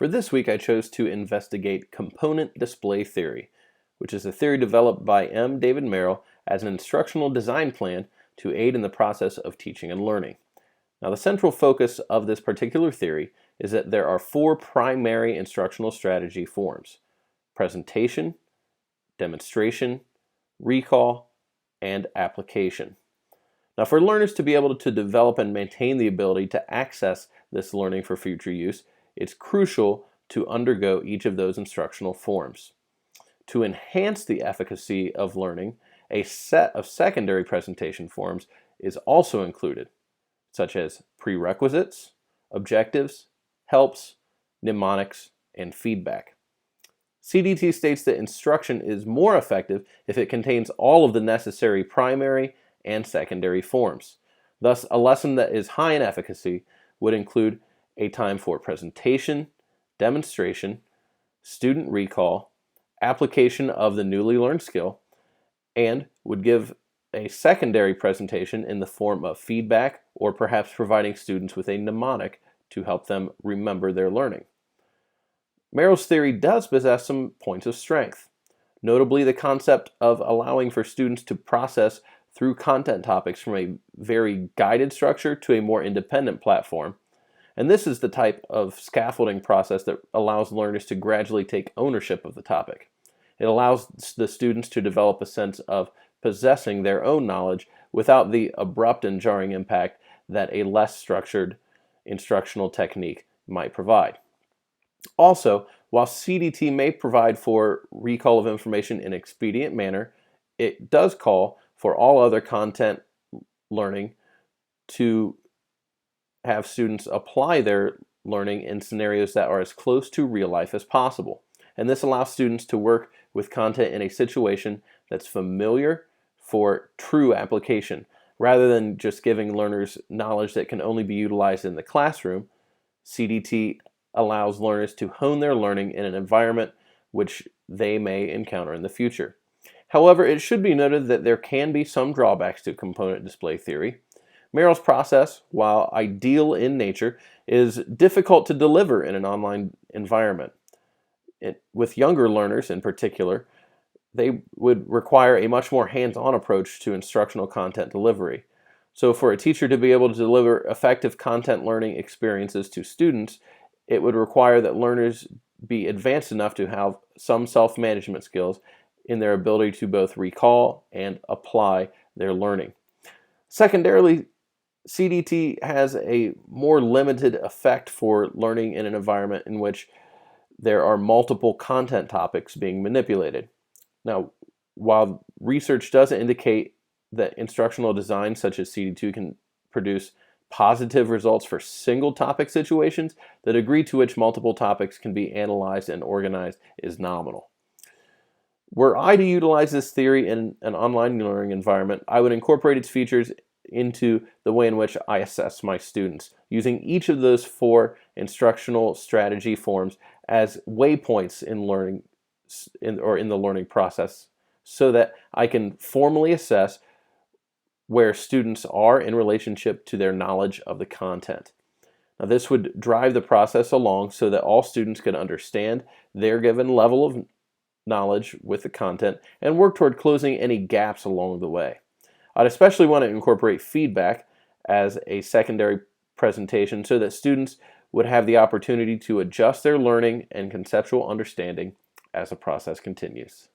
For this week, I chose to investigate component display theory, which is a theory developed by M. David Merrill as an instructional design plan to aid in the process of teaching and learning. Now, the central focus of this particular theory is that there are four primary instructional strategy forms: presentation, demonstration, recall, and application. Now, for learners to be able to develop and maintain the ability to access this learning for future use, it's crucial to undergo each of those instructional forms. To enhance the efficacy of learning, a set of secondary presentation forms is also included, such as prerequisites, objectives, helps, mnemonics, and feedback. CDT states that instruction is more effective if it contains all of the necessary primary and secondary forms. Thus, a lesson that is high in efficacy would include a time for presentation, demonstration, student recall, application of the newly learned skill, and would give a secondary presentation in the form of feedback or perhaps providing students with a mnemonic to help them remember their learning. Merrill's theory does possess some points of strength, notably the concept of allowing for students to process through content topics from a very guided structure to a more independent platform. And this is the type of scaffolding process that allows learners to gradually take ownership of the topic. It allows the students to develop a sense of possessing their own knowledge without the abrupt and jarring impact that a less structured instructional technique might provide. Also, while CDT may provide for recall of information in an expedient manner, it does call for all other content learning to have students apply their learning in scenarios that are as close to real life as possible. And this allows students to work with content in a situation that's familiar for true application. Rather than just giving learners knowledge that can only be utilized in the classroom, CDT allows learners to hone their learning in an environment which they may encounter in the future. However, it should be noted that there can be some drawbacks to component display theory. Merrill's process, while ideal in nature, is difficult to deliver in an online environment. With younger learners in particular, they would require a much more hands-on approach to instructional content delivery. So for a teacher to be able to deliver effective content learning experiences to students, it would require that learners be advanced enough to have some self-management skills in their ability to both recall and apply their learning. Secondarily, CDT has a more limited effect for learning in an environment in which there are multiple content topics being manipulated. Now, while research does indicate that instructional design such as CDT can produce positive results for single topic situations, the degree to which multiple topics can be analyzed and organized is nominal. Were I to utilize this theory in an online learning environment, I would incorporate its features into the way in which I assess my students, using each of those four instructional strategy forms as waypoints in learning in the learning process, so that I can formally assess where students are in relationship to their knowledge of the content. Now, this would drive the process along so that all students can understand their given level of knowledge with the content and work toward closing any gaps along the way. I'd especially want to incorporate feedback as a secondary presentation so that students would have the opportunity to adjust their learning and conceptual understanding as the process continues.